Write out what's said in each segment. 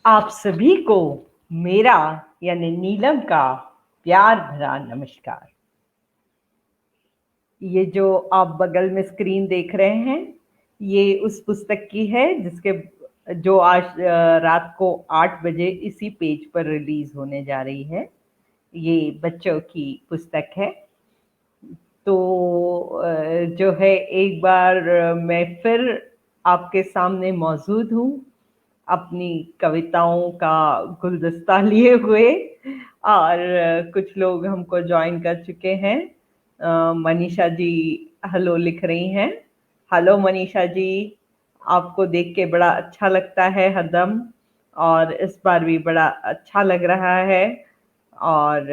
आप सभी को मेरा यानी नीलम का प्यार भरा नमस्कार। ये जो आप बगल में स्क्रीन देख रहे हैं, ये उस पुस्तक की है जिसके जो आज रात को 8 बजे इसी पेज पर रिलीज होने जा रही है। ये बच्चों की पुस्तक है। तो जो है एक बार मैं फिर आपके सामने मौजूद हूँ अपनी कविताओं का गुलदस्ता लिए हुए। और कुछ लोग हमको ज्वाइन कर चुके हैं। मनीषा जी हेलो लिख रही हैं। हेलो मनीषा जी, आपको देख के बड़ा अच्छा लगता है हरदम, और इस बार भी बड़ा अच्छा लग रहा है। और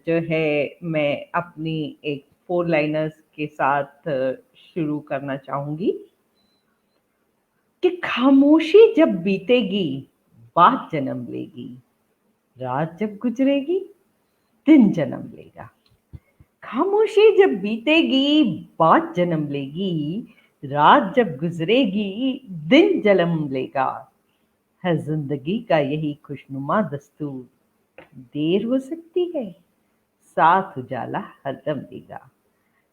जो है मैं अपनी एक 4 लाइनर्स के साथ शुरू करना चाहूंगी कि खामोशी जब बीतेगी बात जन्म लेगी, रात जब गुजरेगी दिन जन्म लेगा। खामोशी जब बीतेगी बात जन्म लेगी, रात जब गुजरेगी दिन जन्म लेगा। है जिंदगी का यही खुशनुमा दस्तूर, देर हो सकती है साथ उजाला हरदम देगा।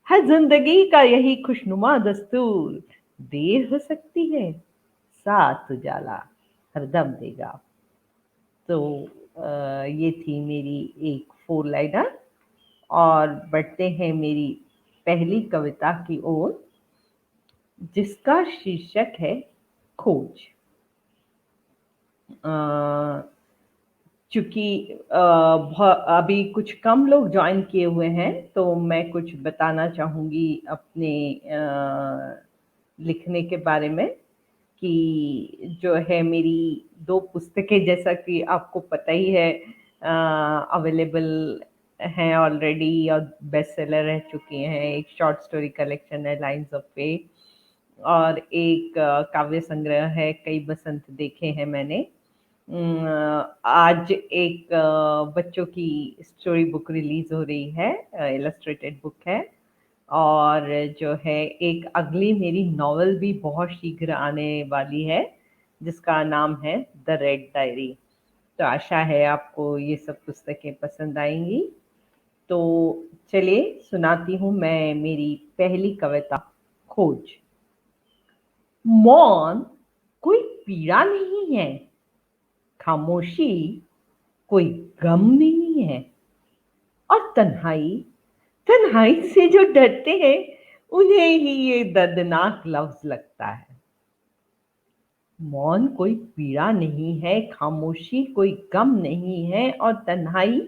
है जिंदगी का यही खुशनुमा दस्तूर, देर हो सकती है साथ उजाला हरदम देगा। तो ये थी मेरी एक 4 लाइनर। और बढ़ते हैं मेरी पहली कविता की ओर, जिसका शीर्षक है खोज। चूंकि अभी कुछ कम लोग ज्वाइन किए हुए हैं, तो मैं कुछ बताना चाहूंगी अपने लिखने के बारे में। कि जो है मेरी 2 पुस्तकें, जैसा कि आपको पता ही है, अवेलेबल हैं ऑलरेडी और बेस्ट सेलर रह चुकी हैं। एक शॉर्ट स्टोरी कलेक्शन है लाइन्स ऑफ फेट, और एक काव्य संग्रह है कई बसंत देखे हैं मैंने। आज एक बच्चों की स्टोरी बुक रिलीज हो रही है, इलस्ट्रेटेड बुक है। और जो है एक अगली मेरी नॉवेल भी बहुत शीघ्र आने वाली है, जिसका नाम है द रेड डायरी। तो आशा है आपको ये सब पुस्तकें पसंद आएंगी। तो चलिए सुनाती हूँ मैं मेरी पहली कविता, खोज। मौन कोई पीड़ा नहीं है, खामोशी कोई गम नहीं है, और तन्हाई तन्हाई से जो डरते हैं उन्हें ही ये दर्दनाक लफ्ज लगता है। मौन कोई पीड़ा नहीं है, खामोशी कोई गम नहीं है, और तन्हाई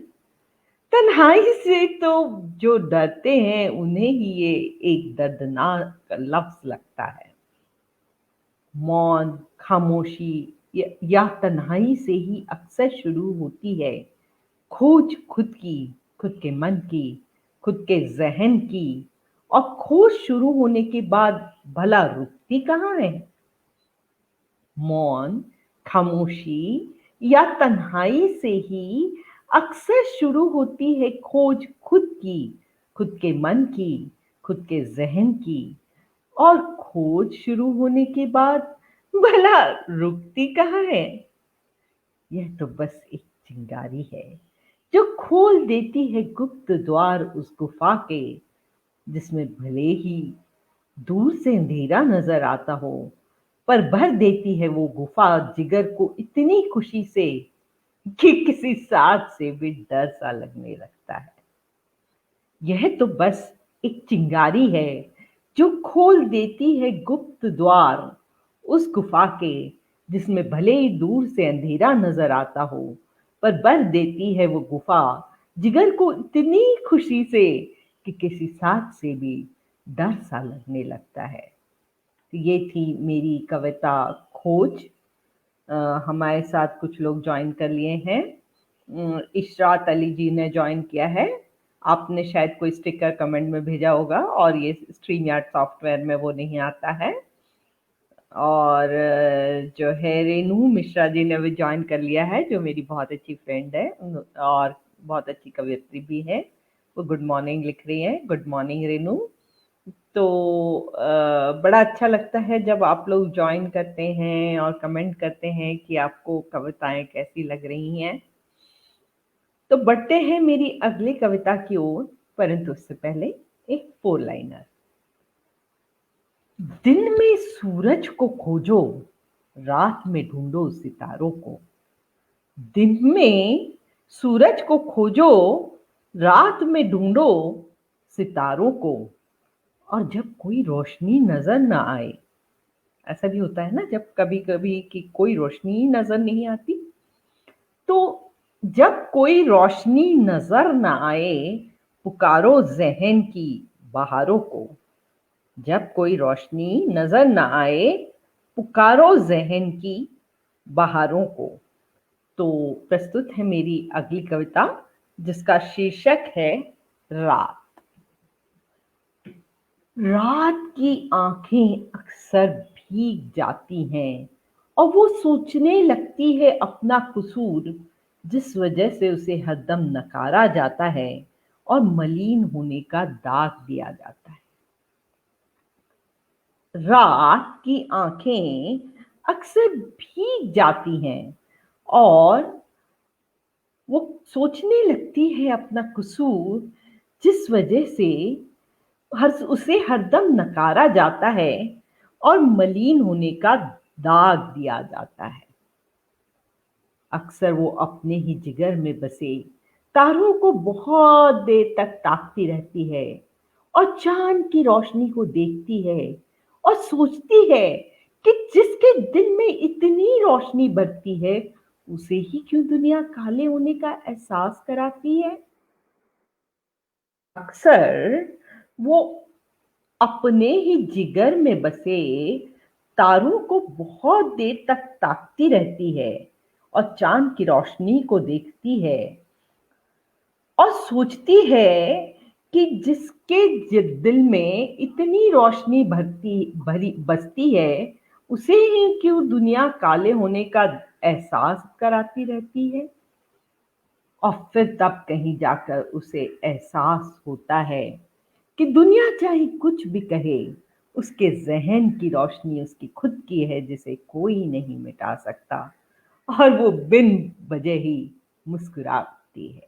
तन्हाई से तो जो डरते हैं उन्हें ही ये एक दर्दनाक लफ्ज लगता है। मौन, खामोशी या तन्हाई से ही अक्सर शुरू होती है खोज, खुद की, खुद के मन की, खुद के जहन की। और खोज शुरू होने के बाद भला रुकती कहाँ है? मौन, खामोशी या तन्हाई से ही अक्सर शुरू होती है खोज, खुद की, खुद के मन की, खुद के जहन की। और खोज शुरू होने के बाद भला रुकती कहाँ है? यह तो बस एक चिंगारी है जो खोल देती है गुप्त द्वार उस गुफा के, जिसमें भले ही दूर से अंधेरा नजर आता हो, पर भर देती है वो गुफा जिगर को इतनी खुशी से कि किसी सांस से भी डर सा लगने लगता है। यह तो बस एक चिंगारी है जो खोल देती है गुप्त द्वार उस गुफा के, जिसमें भले ही दूर से अंधेरा नजर आता हो, पर भर देती है वो गुफा जिगर को इतनी खुशी से कि किसी सांस से भी डर सा लगने लगता है। तो ये थी मेरी कविता खोज। हमारे साथ कुछ लोग ज्वाइन कर लिए हैं। इशरात अली जी ने ज्वाइन किया है। आपने शायद कोई स्टिकर कमेंट में भेजा होगा, और ये स्ट्रीम यार्ड सॉफ्टवेयर में वो नहीं आता है। और जो है रेनू मिश्रा जी ने भी ज्वाइन कर लिया है, जो मेरी बहुत अच्छी फ्रेंड है और बहुत अच्छी कवियत्री भी है। वो गुड मॉर्निंग लिख रही है। Good morning Renu. तो बड़ा अच्छा लगता है जब आप लोग जॉइन करते हैं और कमेंट करते हैं कि आपको कविताएं कैसी लग रही हैं। तो बढ़ते हैं मेरी अगली कविता की ओर, परंतु उससे पहले एक फोर लाइनर। दिन में सूरज को खोजो, रात में ढूंढो सितारों को। दिन में सूरज को खोजो, रात में ढूंढो सितारों को। और जब कोई रोशनी नजर ना आए, ऐसा भी होता है ना जब कभी कभी कि कोई रोशनी नजर नहीं आती, तो जब कोई रोशनी नजर ना आए, पुकारो जहन की बहारों को। जब कोई रोशनी नजर ना आए, पुकारो जहन की बहारों को। तो प्रस्तुत है मेरी अगली कविता, जिसका शीर्षक है रात। रात की आंखें अक्सर भीग जाती हैं और वो सोचने लगती है अपना कसूर, जिस वजह से उसे हरदम नकारा जाता है और मलिन होने का दाग दिया जाता है। रात की आंखें अक्सर भीग जाती हैं और वो सोचने लगती है अपना कसूर, जिस वजह से उसे हरदम नकारा जाता है और मलिन होने का दाग दिया जाता है। अक्सर वो अपने ही जिगर में बसे तारों को बहुत देर तक ताकती रहती है और चांद की रोशनी को देखती है और सोचती है कि जिसके दिल में इतनी रोशनी भरती है, उसे ही क्यों दुनिया काले होने का एहसास कराती है। अक्सर वो अपने ही जिगर में बसे तारों को बहुत देर तक ताकती रहती है और चांद की रोशनी को देखती है और सोचती है कि जिसके दिल में इतनी रोशनी भरी बसती है, उसे ही क्यों दुनिया काले होने का एहसास कराती रहती है। और फिर तब कहीं जाकर उसे एहसास होता है कि दुनिया चाहे कुछ भी कहे, उसके ज़हन की रोशनी उसकी खुद की है, जिसे कोई नहीं मिटा सकता। और वो बिन वजह ही मुस्कुराती है।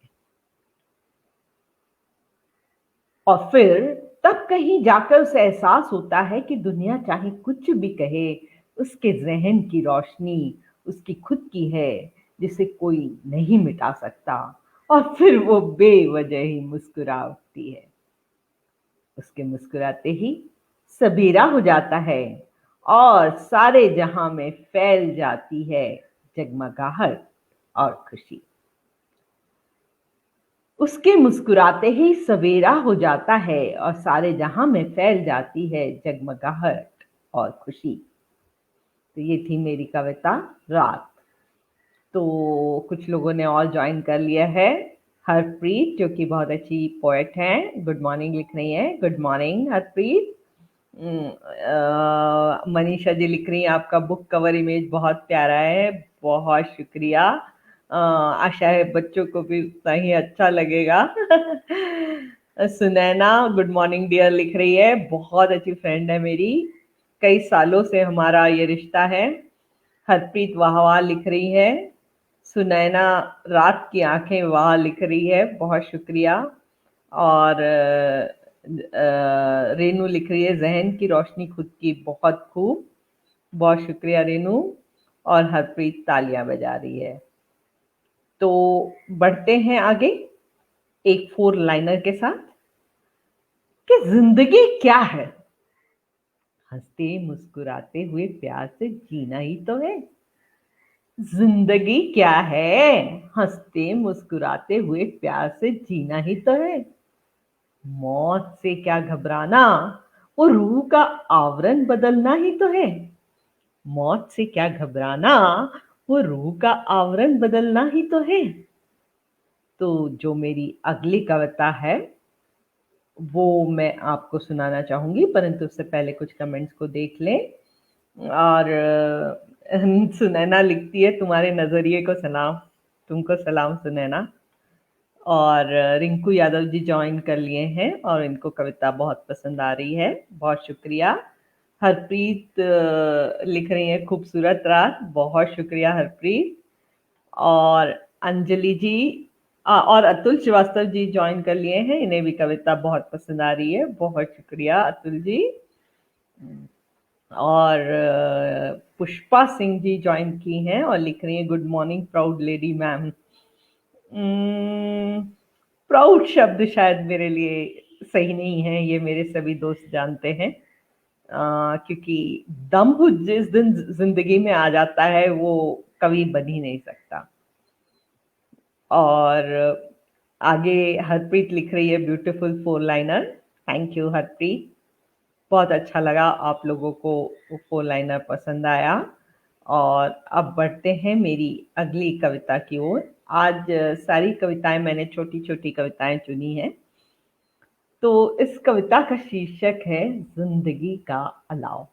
और फिर तब कहीं जाकर उसे एहसास होता है कि दुनिया चाहे कुछ भी कहे, उसके ज़हन की रोशनी उसकी खुद की है, जिसे कोई नहीं मिटा सकता। और फिर वो बेवजह ही मुस्कुरा उठती है। उसके मुस्कुराते ही सबेरा हो जाता है और सारे जहां में फैल जाती है जगमगाहट और खुशी। उसके मुस्कुराते ही सवेरा हो जाता है और सारे जहां में फैल जाती है जगमगाहट और खुशी। तो ये थी मेरी कविता रात। तो कुछ लोगों ने और ज्वाइन कर लिया है। हरप्रीत, जो कि बहुत अच्छी पोएट हैं, गुड मॉर्निंग लिख रही हैं। Good morning Harpreet. मनीषा जी लिख रही हैं आपका बुक कवर इमेज बहुत प्यारा है, बहुत शुक्रिया। आशा है बच्चों को भी उतना ही अच्छा लगेगा। सुनैना गुड मॉर्निंग डियर लिख रही है, बहुत अच्छी फ्रेंड है मेरी, कई सालों से हमारा ये रिश्ता है। हरप्रीत वाह वाह लिख रही है। सुनैना रात की आंखें वाह लिख रही है, बहुत शुक्रिया। और रेनू लिख रही है जहन की रोशनी खुद की, बहुत खूब, बहुत शुक्रिया रेनू। और हरप्रीत तालियां बजा रही है। तो बढ़ते हैं आगे एक फोर लाइनर के साथ कि जिंदगी क्या है, हंसते मुस्कुराते हुए प्यार से जीना ही तो है। जिंदगी क्या है, हंसते मुस्कुराते हुए प्यार से जीना ही तो है। मौत से क्या घबराना, वो रूह का आवरण बदलना ही तो है। मौत से क्या घबराना, वो रूह का आवरण बदलना ही तो है। तो जो मेरी अगली कविता है वो मैं आपको सुनाना चाहूंगी, परंतु उससे पहले कुछ कमेंट्स को देख लें। और सुनैना लिखती है, तुम्हारे नजरिए को सलाम। तुमको सलाम सुनैना। और रिंकू यादव जी जॉइन कर लिए हैं और इनको कविता बहुत पसंद आ रही है, बहुत शुक्रिया। हरप्रीत लिख रही हैं खूबसूरत रात, बहुत शुक्रिया हरप्रीत। और अंजलि जी और अतुल श्रीवास्तव जी जॉइन कर लिए हैं, इन्हें भी कविता बहुत पसंद आ रही है, बहुत शुक्रिया अतुल जी। और पुष्पा सिंह जी जॉइन की हैं और लिख रही हैं good morning proud lady ma'am. Proud शब्द शायद मेरे लिए सही नहीं है, ये मेरे सभी दोस्त जानते हैं। क्योंकि दम्भ जिस दिन जिंदगी में आ जाता है वो कभी बन ही नहीं सकता। और आगे हरप्रीत लिख रही है beautiful 4 liner. Thank you Harpreet, बहुत अच्छा लगा आप लोगों को वो 4 लाइनर पसंद आया। और अब बढ़ते हैं मेरी अगली कविता की ओर। आज सारी कविताएं मैंने छोटी छोटी कविताएं चुनी हैं। तो इस कविता का शीर्षक है जिंदगी का अलाव।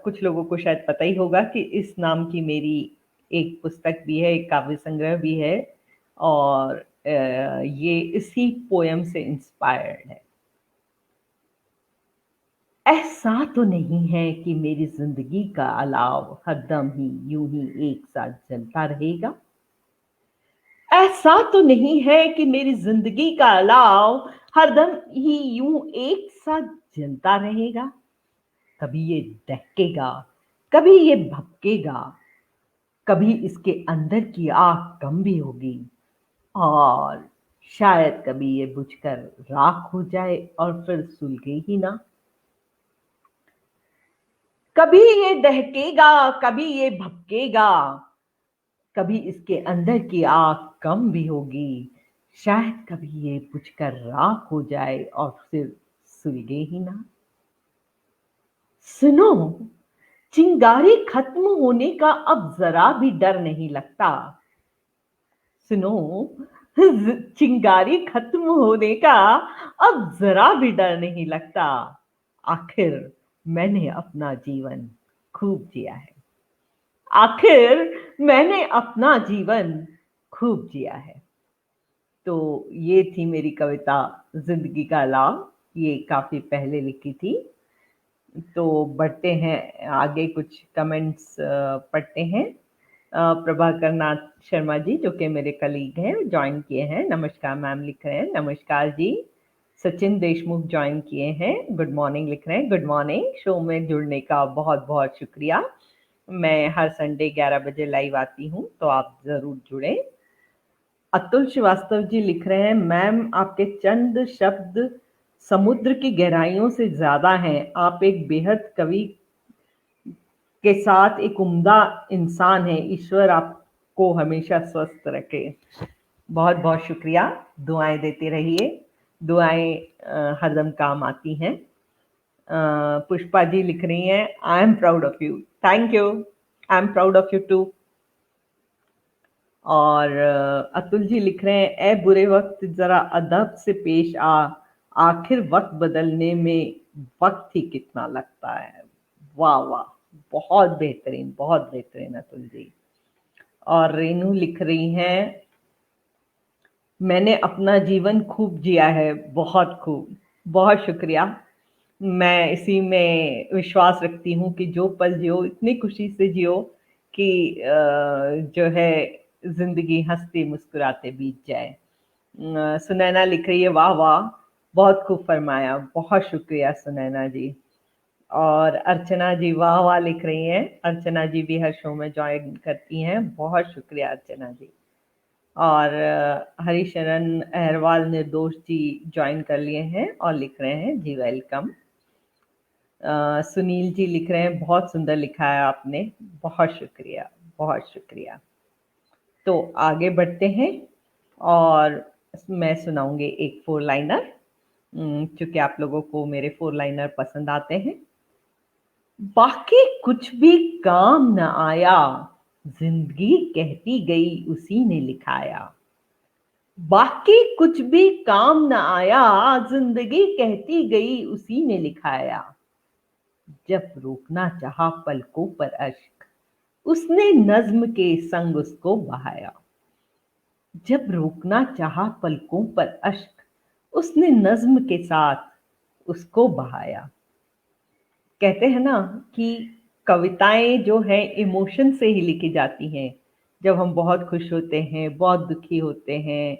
कुछ लोगों को शायद पता ही होगा कि इस नाम की मेरी एक पुस्तक भी है, एक काव्य संग्रह भी है, और ये इसी पोयम से इंस्पायर्ड है। ऐसा तो नहीं है कि मेरी जिंदगी का अलाव हरदम ही यूं ही एक साथ जलता रहेगा। ऐसा तो नहीं है कि मेरी जिंदगी का अलाव हरदम ही यूं एक साथ जलता रहेगा। कभी ये दहकेगा, कभी ये भपकेगा, कभी इसके अंदर की आग कम भी होगी, और शायद कभी ये बुझकर राख हो जाए और फिर सुलगे ही ना। कभी ये दहकेगा, कभी ये भपकेगा, कभी इसके अंदर की आग कम भी होगी, शायद कभी ये बुझकर राख हो जाए और फिर सुलगे ही ना। सुनो, चिंगारी खत्म होने का अब जरा भी डर नहीं लगता। सुनो, चिंगारी खत्म होने का अब जरा भी डर नहीं लगता। आखिर मैंने अपना जीवन खूब जिया है। आखिर मैंने अपना जीवन खूब जिया है। तो ये थी मेरी कविता जिंदगी का अलाव, ये काफी पहले लिखी थी। तो बढ़ते हैं आगे, कुछ कमेंट्स पढ़ते हैं। प्रभाकर नाथ शर्मा जी जो कि मेरे कलीग हैं ज्वाइन किए हैं, नमस्कार मैम लिख रहे हैं, नमस्कार जी। सचिन देशमुख ज्वाइन किए हैं, गुड मॉर्निंग लिख रहे हैं, गुड मॉर्निंग। शो में जुड़ने का बहुत बहुत शुक्रिया। मैं हर संडे 11 बजे लाइव आती हूँ, तो आप जरूर जुड़ें। अतुल श्रीवास्तव जी लिख रहे हैं मैम आपके चंद शब्द समुद्र की गहराइयों से ज्यादा हैं। आप एक बेहद कवि के साथ एक उम्दा इंसान है। ईश्वर आपको हमेशा स्वस्थ रखे। बहुत बहुत शुक्रिया, दुआएं देते रहिए, दुआएं हरदम काम आती हैं। पुष्पा जी लिख रही हैं I am proud of you. Thank you, I am proud of you too. और अतुल जी लिख रहे हैं ए बुरे वक्त जरा अदब से पेश आ, आखिर वक्त बदलने में वक्त ही कितना लगता है। वाह वाह, बहुत बेहतरीन, बहुत बेहतरीन अतुल जी। और रेनू लिख रही हैं मैंने अपना जीवन खूब जिया है, बहुत खूब, बहुत शुक्रिया। मैं इसी में विश्वास रखती हूँ कि जो पल जियो इतनी खुशी से जियो कि जो है जिंदगी हंसते मुस्कुराते बीत जाए। सुनैना लिख रही है वाह वाह, बहुत खूब फरमाया, बहुत शुक्रिया सुनैना जी। और अर्चना जी वाह वाह लिख रही हैं, अर्चना जी भी हर शो में ज्वाइन करती हैं, बहुत शुक्रिया अर्चना जी। और हरिशरण अहरवाल निर्दोष जी ज्वाइन कर लिए हैं और लिख रहे हैं जी वेलकम। सुनील जी लिख रहे हैं बहुत सुंदर लिखा है आपने, बहुत शुक्रिया, बहुत शुक्रिया। तो आगे बढ़ते हैं और मैं सुनाऊंगी एक 4 लाइनर, क्योंकि आप लोगों को मेरे 4 लाइनर पसंद आते हैं। बाकी कुछ भी काम न आया, जिंदगी कहती गई उसी ने लिखाया। बाकी कुछ भी काम न आया, जिंदगी कहती गई उसी ने लिखाया। जब रोकना चाहा पलकों पर अश्क, उसने नज्म के संग उसको बहाया। जब रोकना चाहा पलकों पर अश्क, उसने नज्म के साथ उसको बहाया। कहते हैं ना कि कविताएं जो हैं इमोशन से ही लिखी जाती हैं। जब हम बहुत खुश होते हैं, बहुत दुखी होते हैं,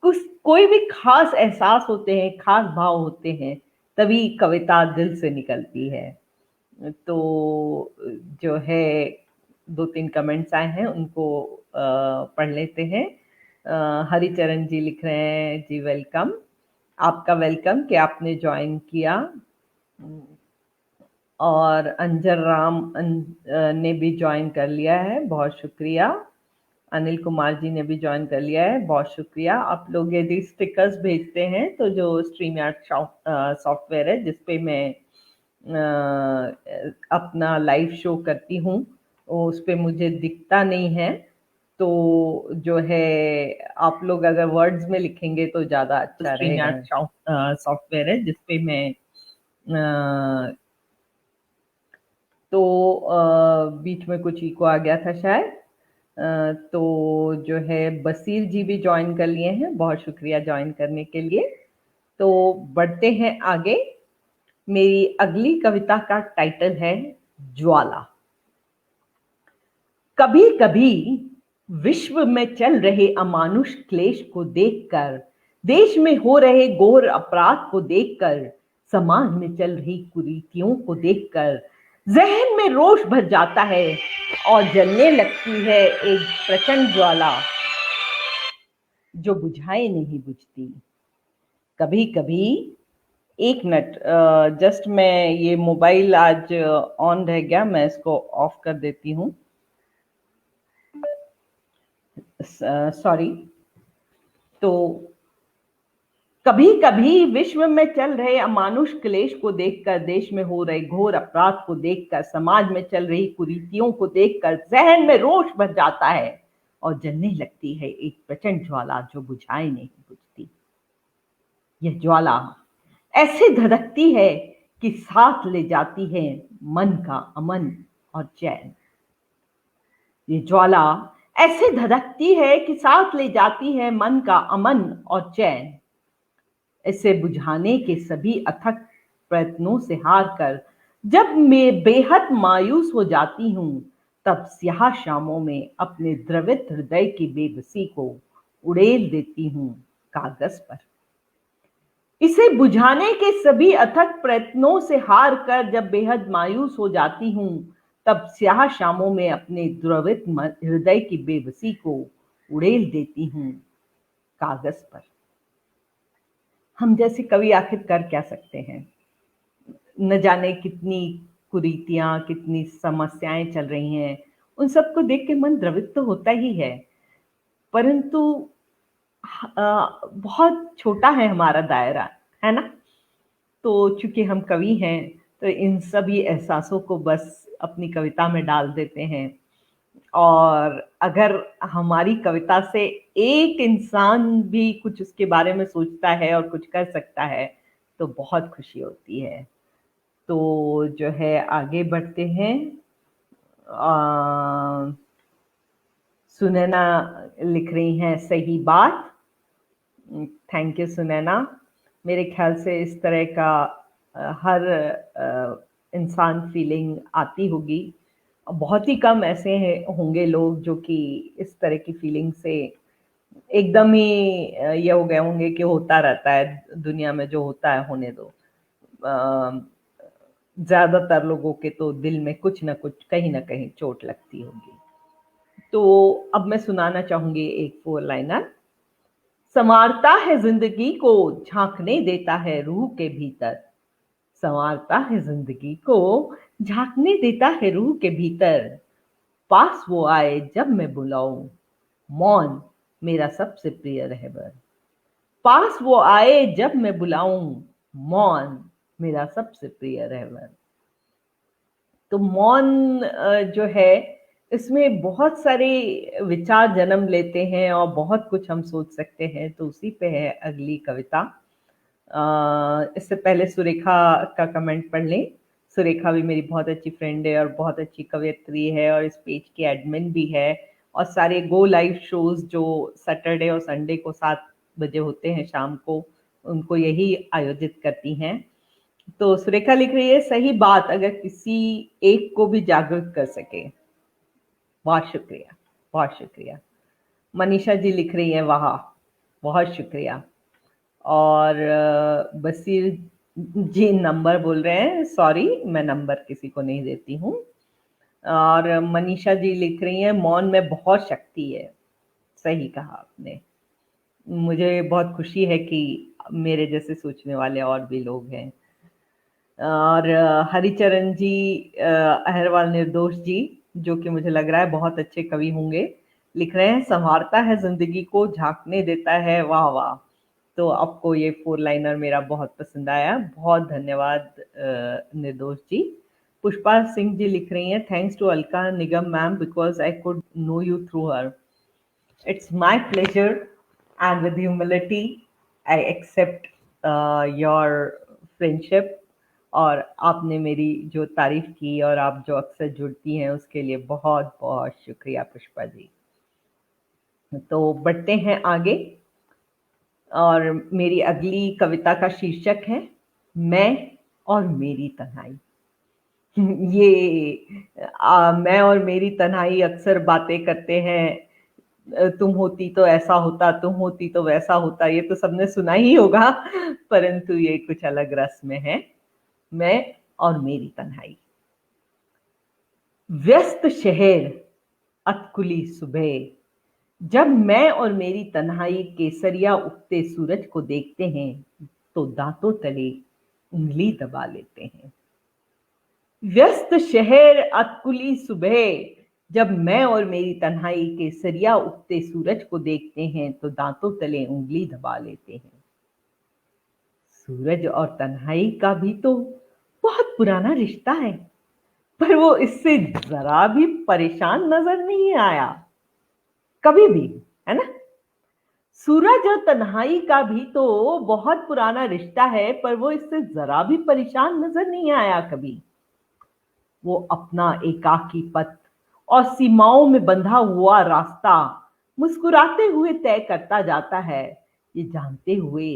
कुछ कोई भी खास एहसास होते हैं, खास भाव होते हैं, तभी कविता दिल से निकलती है। तो जो है 2-3 कमेंट्स आए हैं, उनको पढ़ लेते हैं। हरिचरण जी लिख रहे हैं, जी वेलकम। आपका वेलकम कि आपने ज्वाइन किया। और अंजर राम ने भी ज्वाइन कर लिया है, बहुत शुक्रिया। अनिल कुमार जी ने भी ज्वाइन कर लिया है, बहुत शुक्रिया। आप लोग यदि स्टिकर्स भेजते हैं तो जो स्ट्रीम यार्ड सॉफ्टवेयर है जिसपे मैं अपना लाइव शो करती हूँ, उस पे मुझे दिखता नहीं है, तो जो है आप लोग अगर वर्ड्स में लिखेंगे तो ज़्यादा अच्छा रहेगा। सॉफ्टवेयर है जिसपे मैं तो बीच में कुछ इको आ गया था शायद। तो जो है बसीर जी भी ज्वाइन कर लिए हैं, बहुत शुक्रिया ज्वाइन करने के लिए। तो बढ़ते हैं आगे। मेरी अगली कविता का टाइटल है ज्वाला। कभी कभी विश्व में चल रहे अमानुष क्लेश को देखकर, देश में हो रहे घोर अपराध को देखकर, समाज में चल रही कुरीतियों को देखकर जहन में रोष भर जाता है और जलने लगती है एक प्रचंड ज्वाला जो बुझाए नहीं बुझती। कभी कभी, एक मिनट, जस्ट मैं ये मोबाइल आज ऑन रह गया, मैं इसको ऑफ कर देती हूँ, सॉरी। तो कभी कभी विश्व में चल रहे अमानुष क्लेश को देखकर, देश में हो रहे घोर अपराध को देखकर, समाज में चल रही कुरीतियों को देखकर जहन में रोष भर जाता है और जलने लगती है एक प्रचंड ज्वाला जो बुझाए नहीं बुझती। यह ज्वाला ऐसे धधकती है कि साथ ले जाती है मन का अमन और चैन। ये ज्वाला ऐसे धधकती है कि साथ ले जाती है मन का अमन और चैन। इसे बुझाने के सभी अथक प्रयत्नों से हार कर जब मैं बेहद मायूस हो जाती हूँ, तब स्याह शामों में अपने द्रवित हृदय की बेबसी को उड़ेल देती हूँ कागज पर। इसे बुझाने के सभी अथक प्रयत्नों से हार कर जब बेहद मायूस हो जाती हूँ, तब स्याह शामों में अपने द्रवित हृदय की बेबसी को उड़ेल देती हूँ कागज पर। हम जैसे कवि आखिर कर क्या सकते हैं? न जाने कितनी कुरीतियां, कितनी समस्याएं चल रही हैं, उन सबको देख के मन द्रवित तो होता ही है, परंतु बहुत छोटा है हमारा दायरा, है ना? तो चूंकि हम कवि हैं, तो इन सभी एहसासों को बस अपनी कविता में डाल देते हैं। और अगर हमारी कविता से एक इंसान भी कुछ उसके बारे में सोचता है और कुछ कर सकता है, तो बहुत खुशी होती है। तो जो है आगे बढ़ते हैं। सुनैना लिख रही हैं, सही बात। Thank you Sunaina. मेरे ख्याल से इस तरह का हर इंसान फीलिंग आती होगी। बहुत ही कम ऐसे होंगे लोग जो कि इस तरह की फीलिंग से एकदम ही ये हो गए होंगे कि होता रहता है दुनिया में, जो होता है होने दो। ज्यादातर लोगों के तो दिल में कुछ ना कुछ, कहीं ना कहीं चोट लगती होगी। तो अब मैं सुनाना चाहूंगी एक 4 लाइनर। संवारता है जिंदगी को, झांकने देता है रूह के भीतर। संवारता है जिंदगी को, झांकने देता है रूह के भीतर। पास वो आए जब मैं बुलाऊं, मौन मेरा सबसे प्रिय रहबर। पास वो आए जब मैं बुलाऊं, मौन मेरा सबसे प्रिय रहबर। तो मौन जो है, इसमें बहुत सारे विचार जन्म लेते हैं और बहुत कुछ हम सोच सकते हैं। तो उसी पे है अगली कविता। इससे पहले सुरेखा का कमेंट पढ़ लें। सुरेखा भी मेरी बहुत अच्छी फ्रेंड है और बहुत अच्छी कवयित्री है और इस पेज की एडमिन भी है और सारे गो लाइव शोज जो सैटरडे और संडे को 7 बजे होते हैं शाम को, उनको यही आयोजित करती हैं। तो सुरेखा लिख रही है, सही बात, अगर किसी एक को भी जागरूक कर सके। बहुत शुक्रिया, बहुत शुक्रिया। मनीषा जी लिख रही है, वाह, बहुत शुक्रिया। और बसीर जी नंबर बोल रहे हैं, सॉरी मैं नंबर किसी को नहीं देती हूँ। और मनीषा जी लिख रही हैं, मौन में बहुत शक्ति है। सही कहा आपने। मुझे बहुत खुशी है कि मेरे जैसे सोचने वाले और भी लोग हैं। और हरिचरण जी अहरवाल निर्दोष जी, जो कि मुझे लग रहा है बहुत अच्छे कवि होंगे, लिख रहे हैं, संवारता है जिंदगी को, झांकने देता है। वाह वाह। तो आपको ये 4 लाइनर मेरा बहुत पसंद आया, बहुत धन्यवाद निर्दोष जी। पुष्पा सिंह जी लिख रही हैं, thanks to Alka Nigam ma'am because I could know you through her. It's my pleasure, and with humility, I accept your friendship. और आपने मेरी जो तारीफ की और आप जो अक्सर जुड़ती हैं उसके लिए बहुत बहुत शुक्रिया पुष्पा जी। तो बढ़ते हैं आगे, और मेरी अगली कविता का शीर्षक है, मैं और मेरी तन्हाई। मैं और मेरी तन्हाई अक्सर बातें करते हैं, तुम होती तो ऐसा होता, तुम होती तो वैसा होता, ये तो सबने सुना ही होगा, परंतु ये कुछ अलग रस में है। मैं और मेरी तन्हाई। व्यस्त शहर, अतकुली सुबह, जब मैं और मेरी तन्हाई केसरिया उगते सूरज को देखते हैं तो दांतों तले उंगली दबा लेते हैं। व्यस्त शहर, अतकुली सुबह, जब मैं और मेरी तन्हाई केसरिया उगते सूरज को देखते हैं तो दांतों तले उंगली दबा लेते हैं। सूरज और तन्हाई का भी तो बहुत पुराना रिश्ता है, पर वो इससे जरा भी परेशान नजर नहीं आया कभी भी, है ना। सूरज और तन्हाई का भी तो बहुत पुराना रिश्ता है, पर वो इससे जरा भी परेशान नजर नहीं आया कभी। वो अपना एकाकी पथ और सीमाओं में बंधा हुआ रास्ता मुस्कुराते हुए तय करता जाता है, ये जानते हुए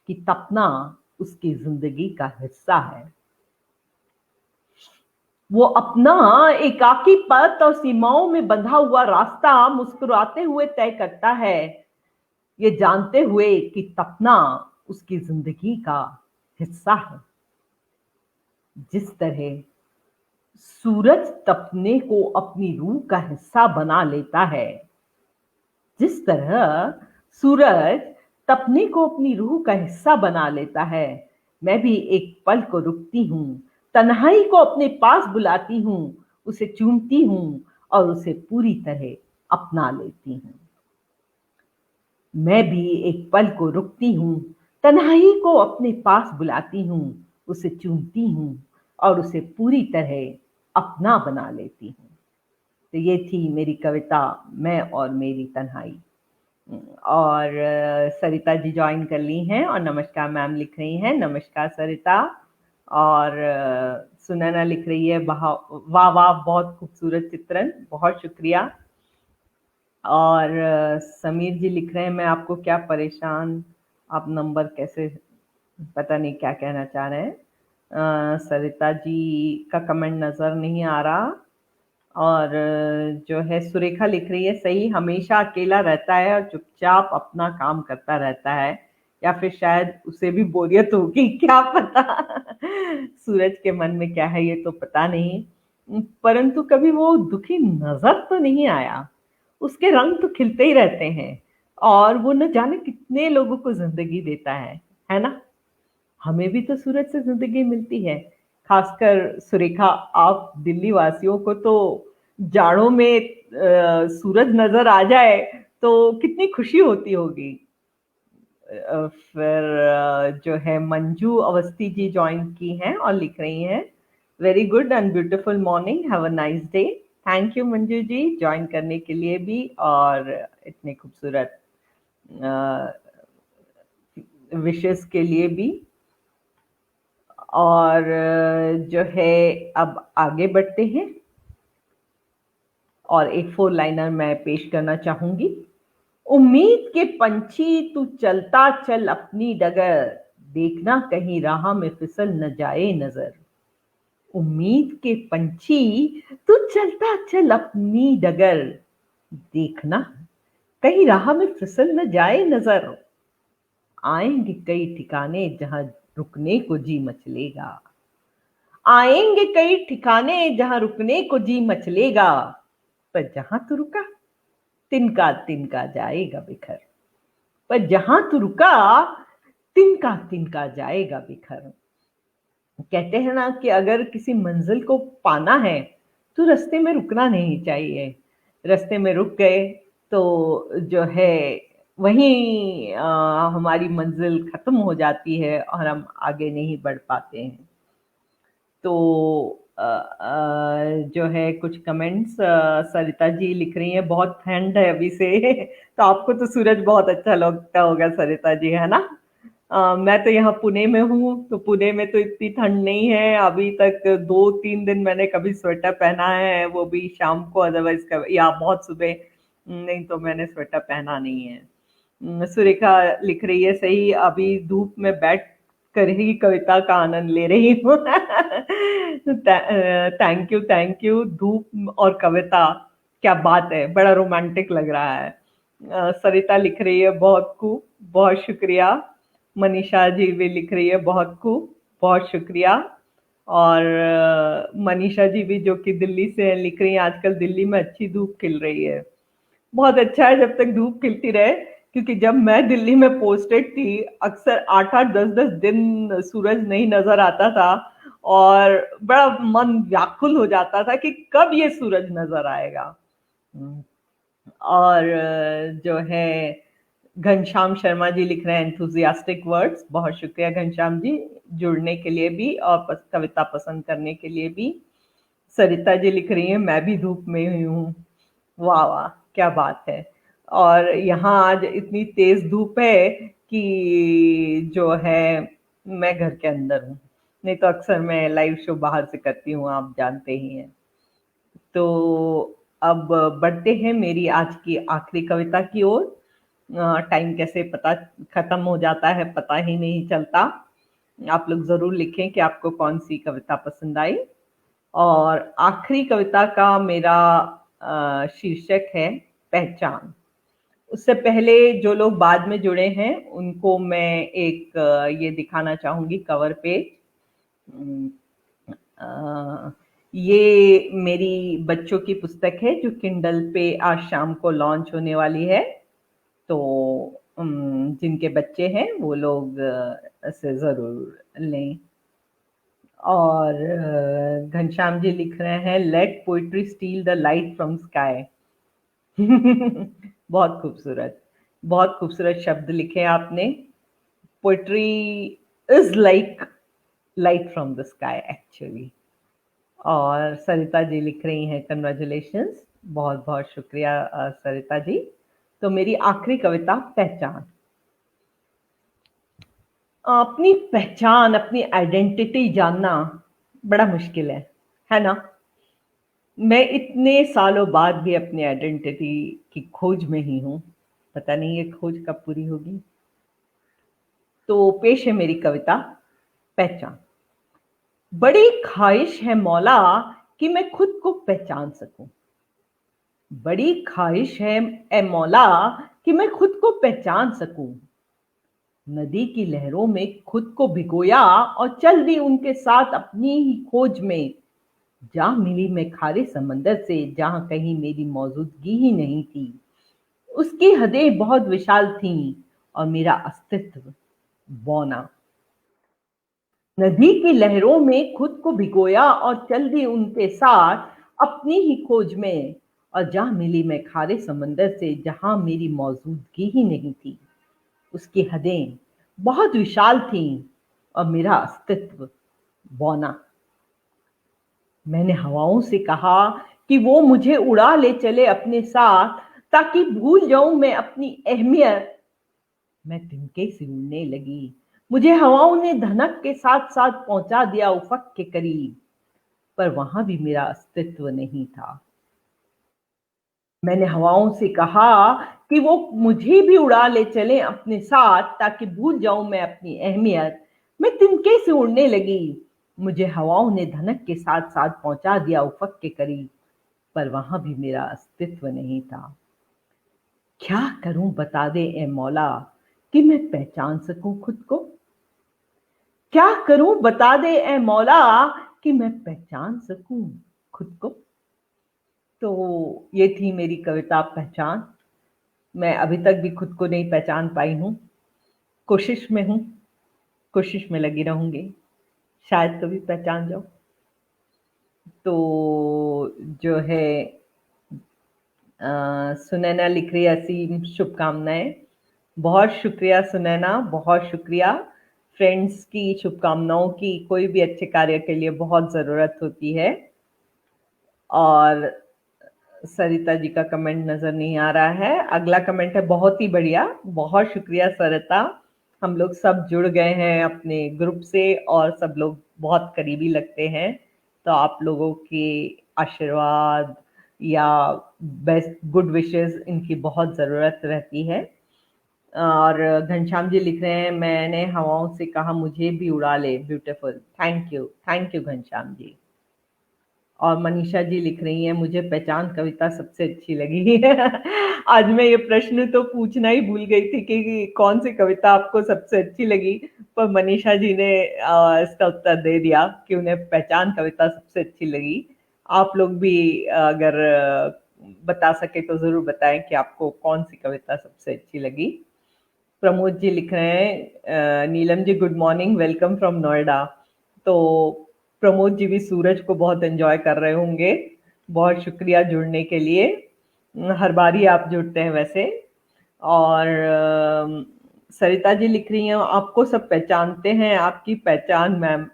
कि तपना उसकी जिंदगी का हिस्सा है। वो अपना एकाकी पथ और सीमाओं में बंधा हुआ रास्ता मुस्कुराते हुए तय करता है, ये जानते हुए कि तपना उसकी जिंदगी का हिस्सा है। जिस तरह सूरज तपने को अपनी रूह का हिस्सा बना लेता है, जिस तरह सूरज तपने को अपनी रूह का हिस्सा बना लेता है, मैं भी एक पल को रुकती हूँ, तन्हाई को अपने पास बुलाती हूँ, उसे चूमती हूँ और उसे पूरी तरह अपना लेती हूँ। मैं भी एक पल को रुकती हूँ, तन्हाई को अपने पास बुलाती हूँ, उसे चूमती हूँ और उसे पूरी तरह अपना बना लेती हूँ। तो ये थी मेरी कविता, मैं और मेरी तन्हाई। और सरिता जी ज्वाइन कर ली हैं और नमस्कार मैम लिख रही हैं। नमस्कार सरिता। और सुनैना लिख रही है, वाह वाह, बहुत खूबसूरत चित्रण, बहुत शुक्रिया। और समीर जी लिख रहे हैं, मैं आपको क्या परेशान, आप नंबर कैसे, पता नहीं क्या कहना चाह रहे हैं। सरिता जी का कमेंट नज़र नहीं आ रहा। और जो है सुरेखा लिख रही है, सही, हमेशा अकेला रहता है और चुपचाप अपना काम करता रहता है, या फिर शायद उसे भी बोरियत होगी, क्या पता। सूरज के मन में क्या है ये तो पता नहीं, परंतु कभी वो दुखी नजर तो नहीं आया। उसके रंग तो खिलते ही रहते हैं और वो न जाने कितने लोगों को जिंदगी देता है ना। हमें भी तो सूरज से जिंदगी मिलती है। खासकर सुरेखा, आप दिल्ली वासियों को तो जाड़ों में सूरज नजर आ जाए तो कितनी खुशी होती होगी। फिर जो है मंजू अवस्थी जी ज्वाइन की हैं और लिख रही हैं, very good and beautiful morning, have a nice day. Thank you Manju ji join करने के लिए भी और इतने खूबसूरत विशेष के लिए भी। और जो है अब आगे बढ़ते हैं और एक 4 लाइनर मैं पेश करना चाहूंगी। उम्मीद के पंछी तू चलता चल अपनी डगर, देखना कहीं राह में फिसल न जाए नजर। उम्मीद के पंछी तू चलता चल अपनी डगर, देखना कहीं राह में फिसल न जाए नजर। आएंगे कई ठिकाने जहां रुकने को जी मचलेगा, आएंगे कई ठिकाने जहां रुकने को जी मचलेगा, पर जहां तू रुका तिनका तिनका जाएगा बिखर। पर जहां तू रुका तिनका तिनका जाएगा बिखर। कहते हैं ना कि अगर किसी मंजिल को पाना है तो रास्ते में रुकना नहीं चाहिए। रास्ते में रुक गए तो जो है वहीं हमारी मंजिल खत्म हो जाती है और हम आगे नहीं बढ़ पाते हैं। तो जो है कुछ कमेंट्स सरिता जी लिख रही हैं, बहुत ठंड है अभी से। तो आपको तो सूरज बहुत अच्छा लगता होगा सरिता जी, है ना? मैं तो यहाँ पुणे में हूँ, तो पुणे में तो इतनी ठंड नहीं है अभी तक। 2-3 दिन मैंने कभी स्वेटर पहना है, वो भी शाम को, अदरवाइज या बहुत सुबह, नहीं तो मैंने स्वेटर पहना नहीं है। सुरेखा लिख रही है, सही अभी धूप में बैठ कर ही कविता का आनंद ले रही हूँ। Thank you. धूप और कविता, क्या बात है, बड़ा रोमांटिक लग रहा है। सरिता लिख रही है बहुत खूब, बहुत शुक्रिया। मनीषा जी भी लिख रही है बहुत खूब, बहुत शुक्रिया। और मनीषा जी भी जो कि दिल्ली से है, लिख रही है आजकल दिल्ली में अच्छी धूप खिल रही है। बहुत अच्छा है जब तक धूप खिलती रहे, क्योंकि जब मैं दिल्ली में पोस्टेड थी अक्सर 8-8 10-10 दिन सूरज नहीं नजर आता था और बड़ा मन व्याकुल हो जाता था कि कब ये सूरज नजर आएगा। और जो है घनश्याम शर्मा जी लिख रहे हैं एंथुजियास्टिक वर्ड्स, बहुत शुक्रिया घनश्याम जी जुड़ने के लिए भी और कविता पसंद करने के लिए भी। सरिता जी लिख रही हैं मैं भी धूप में हुई हूँ। वाह वाह, क्या बात है। और यहाँ आज इतनी तेज धूप है कि जो है मैं घर के अंदर हूँ, नहीं तो अक्सर मैं लाइव शो बाहर से करती हूँ, आप जानते ही हैं। तो अब बढ़ते हैं मेरी आज की आखिरी कविता की ओर। टाइम कैसे पता खत्म हो जाता है पता ही नहीं चलता। आप लोग जरूर लिखें कि आपको कौन सी कविता पसंद आई। और आखिरी कविता का मेरा शीर्षक है पहचान। उससे पहले जो लोग बाद में जुड़े हैं उनको मैं एक ये दिखाना चाहूंगी कवर पे। ये मेरी बच्चों की पुस्तक है जो किंडल पे आज शाम को लॉन्च होने वाली है। तो जिनके बच्चे हैं वो लोग इसे जरूर लें। और घनश्याम जी लिख रहे हैं let poetry steal the light from sky. बहुत खूबसूरत, बहुत खूबसूरत शब्द लिखे आपने। Poetry is like light from the sky actually. और सरिता जी लिख रही हैं कंग्रेचुलेशंस, बहुत बहुत शुक्रिया सरिता जी। तो मेरी आखिरी कविता पहचान। अपनी पहचान, अपनी आइडेंटिटी जानना बड़ा मुश्किल है ना? मैं इतने सालों बाद भी अपनी आइडेंटिटी की खोज में ही हूँ, पता नहीं ये खोज कब पूरी होगी। तो पेश है मेरी कविता पहचान। बड़ी ख्वाहिश है मौला कि मैं खुद को पहचान सकूं। बड़ी ख्वाहिश है ए मौला कि मैं खुद को पहचान सकूं। नदी की लहरों में खुद को भिगोया और चल दी उनके साथ अपनी ही खोज में। जा मिली मैं खारे समंदर से जहां कहीं मेरी मौजूदगी ही नहीं थी। उसकी हदें बहुत विशाल थीं और मेरा अस्तित्व बौना। नदी की लहरों में खुद को भिगोया और चल दी उनके साथ अपनी ही खोज में। और जा मिली मैं खारे समंदर से जहां मेरी मौजूदगी ही नहीं थी। उसकी हदें बहुत विशाल थीं और मेरा अस्तित्व बौना। मैंने हवाओं से कहा कि वो मुझे उड़ा ले चले अपने साथ, ताकि भूल जाऊं मैं अपनी अहमियत। मैं तिनके से उड़ने लगी, मुझे हवाओं ने धनक के साथ साथ पहुंचा दिया उफक के करीब, पर वहां भी मेरा अस्तित्व नहीं था। मैंने हवाओं से कहा कि वो मुझे भी उड़ा ले चले अपने साथ, ताकि भूल जाऊं मैं अपनी अहमियत। मैं तिनके से उड़ने लगी। मुझे हवाओं ने धनक के साथ साथ पहुंचा दिया उफक के करीब, पर वहां भी मेरा अस्तित्व नहीं था। क्या करूं बता दे ए मौला, कि मैं पहचान सकूं खुद को। क्या करूं बता दे ए मौला, कि मैं पहचान सकूं खुद को। तो ये थी मेरी कविता पहचान। मैं अभी तक भी खुद को नहीं पहचान पाई हूँ। कोशिश में हूँ, कोशिश में लगी रहूंगी, शायद कभी पहचान जाऊं। तो जो है सुनैना लिख रही है असीम शुभकामनाएं। बहुत शुक्रिया सुनैना, बहुत शुक्रिया। फ्रेंड्स की शुभकामनाओं की कोई भी अच्छे कार्य के लिए बहुत ज़रूरत होती है। और सरिता जी का कमेंट नज़र नहीं आ रहा है। अगला कमेंट है बहुत ही बढ़िया, बहुत शुक्रिया सरिता। हम लोग सब जुड़ गए हैं अपने ग्रुप से और सब लोग बहुत करीबी लगते हैं, तो आप लोगों के आशीर्वाद या बेस्ट गुड विशेस इनकी बहुत ज़रूरत रहती है। और घनश्याम जी लिख रहे हैं, मैंने हवाओं से कहा मुझे भी उड़ा ले। Beautiful, thank you Ghanshyam ji. और मनीषा जी लिख रही हैं, मुझे पहचान कविता सबसे अच्छी लगी। आज मैं ये प्रश्न तो पूछना ही भूल गई थी कि कौन सी कविता आपको सबसे अच्छी लगी, पर मनीषा जी ने इसका उत्तर दे दिया कि उन्हें पहचान कविता सबसे अच्छी लगी। आप लोग भी अगर बता सके तो जरूर बताएं कि आपको कौन सी कविता सबसे अच्छी लगी। प्रमोद जी लिख रहे हैं, Neelam ji good morning, welcome from Noida. तो प्रमोद जी भी सूरज को बहुत एंजॉय कर रहे होंगे। बहुत शुक्रिया जुड़ने के लिए, हर बार ही आप जुड़ते हैं वैसे। और सरिता जी लिख रही हैं, आपको सब पहचानते हैं, आपकी पहचान मैम।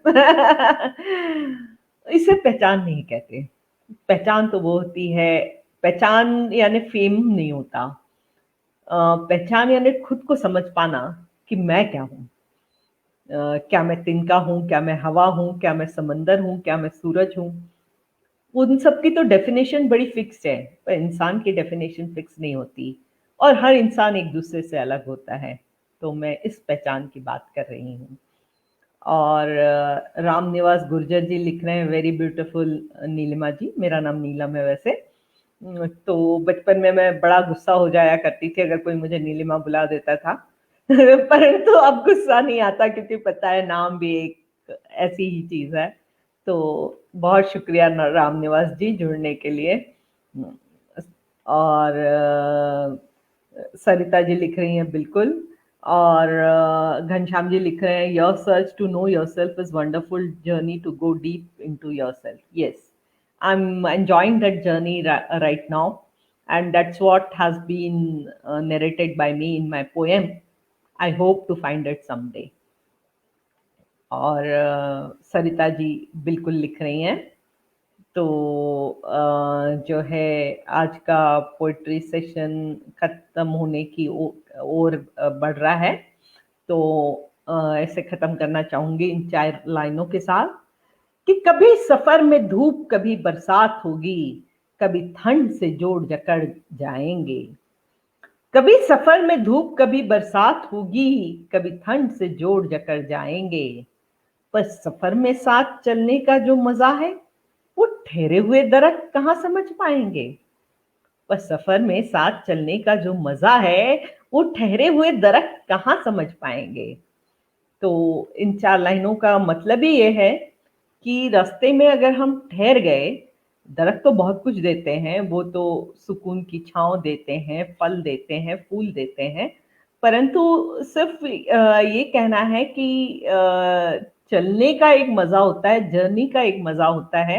इसे पहचान नहीं कहते। पहचान तो वो होती है, पहचान यानी फेम नहीं होता। पहचान यानी खुद को समझ पाना कि मैं क्या हूँ। क्या मैं तिनका हूँ, क्या मैं हवा हूँ, क्या मैं समंदर हूँ, क्या मैं सूरज हूँ। उन सब की तो डेफिनेशन बड़ी फिक्स है, पर इंसान की डेफिनेशन फिक्स नहीं होती, और हर इंसान एक दूसरे से अलग होता है। तो मैं इस पहचान की बात कर रही हूँ। और राम निवास गुर्जर जी लिख रहे हैं, वेरी ब्यूटीफुल नीलिमा जी। मेरा नाम नीलम है वैसे। तो बचपन में मैं बड़ा गुस्सा हो जाया करती थी अगर कोई मुझे नीलिमा बुला देता था। परंतु अब गुस्सा नहीं आता, क्योंकि पता है नाम भी एक ऐसी ही चीज है। तो बहुत शुक्रिया राम निवास जी जुड़ने के लिए। और सरिता जी लिख रही हैं बिल्कुल। और घनश्याम जी लिख रहे हैं, your search to know your self is wonderful journey to go deep in to your self. Yes, I'm enjoying that journey right now, and that's what has been narrated by me in my poem. I hope to find it someday. और सरिता जी बिल्कुल लिख रही हैं। तो जो है आज का पोइट्री सेशन खत्म होने की ओर बढ़ रहा है। तो ऐसे खत्म करना चाहूंगी इन 4 लाइनों के साथ कि कभी सफर में धूप, कभी बरसात होगी, कभी ठंड से जोड़ जकड़ जाएंगे। कभी सफर में धूप, कभी बरसात होगी, कभी ठंड से जोड़ जकड़ जाएंगे। पर सफर में साथ चलने का जो मजा है, वो ठहरे हुए दरख्त कहाँ समझ पाएंगे। पर सफर में साथ चलने का जो मजा है, वो ठहरे हुए दरख्त कहाँ समझ पाएंगे। तो इन 4 लाइनों का मतलब ही ये है कि रास्ते में अगर हम ठहर गए, दरख्त तो बहुत कुछ देते हैं, वो तो सुकून की छांव देते हैं, फल देते हैं, फूल देते हैं। परंतु सिर्फ ये कहना है कि चलने का एक मजा होता है, जर्नी का एक मजा होता है।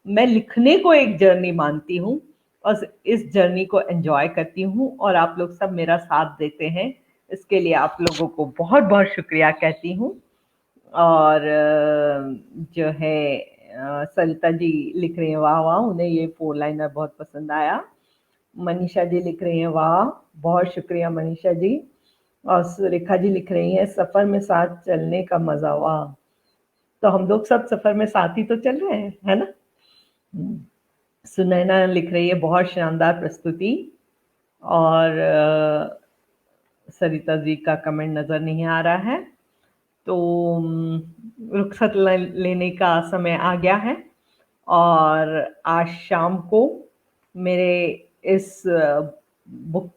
मैं लिखने को एक जर्नी मानती हूँ और इस जर्नी को एंजॉय करती हूँ, और आप लोग सब मेरा साथ देते हैं। इसके लिए आप लोगों को बहुत बहुत शुक्रिया कहती हूँ। और जो है सरिता जी लिख रही हैं, वाह वाह, उन्हें ये 4 लाइनर बहुत पसंद आया। मनीषा जी लिख रही हैं, वाह, बहुत शुक्रिया मनीषा जी। और सुरेखा जी लिख रही हैं, सफर में साथ चलने का मजा, वाह। तो हम लोग सब सफर में साथ ही तो चल रहे हैं, है ना। सुनैना लिख रही है बहुत शानदार प्रस्तुति। और सरिता जी का कमेंट नजर नहीं आ रहा है, तो रुखसत लेने का समय आ गया है। और आज शाम को मेरे इस बुक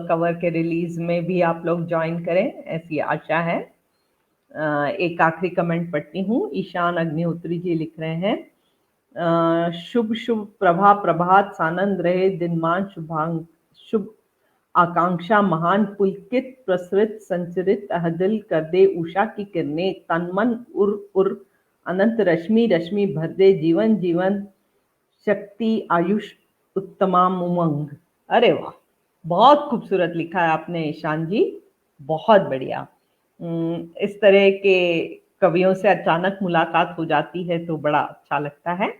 कवर के रिलीज में भी आप लोग ज्वाइन करें, ऐसी आशा है। एक आखिरी कमेंट पढ़ती हूँ। ईशान अग्निहोत्री जी लिख रहे हैं, शुभ शुभ प्रभा प्रभात सानंद रहे दिनमान शुभांग शुभ आकांक्षा महान पुलकित प्रसरित संचरित अहदिल कर दे उषा की किरणें तन मन उर उर अनंत रश्मि रश्मि भर दे जीवन जीवन शक्ति आयुष उत्तमाम उमंग। अरे वाह, बहुत खूबसूरत लिखा है आपने ईशान जी, बहुत बढ़िया। इस तरह के कवियों से अचानक मुलाकात हो जाती है तो बड़ा अच्छा लगता है।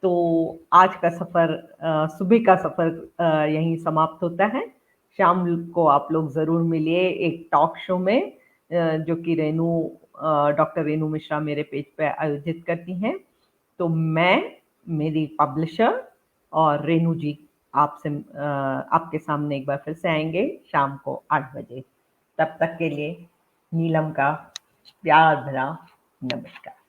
तो आज का सफ़र, सुबह का सफ़र यहीं समाप्त होता है। शाम को आप लोग ज़रूर मिलिए एक टॉक शो में, जो कि डॉक्टर रेनू मिश्रा मेरे पेज पे आयोजित करती हैं। तो मैं, मेरी पब्लिशर और रेनू जी आपके सामने एक बार फिर से आएंगे शाम को 8 बजे। तब तक के लिए नीलम का प्यार भरा नमस्कार।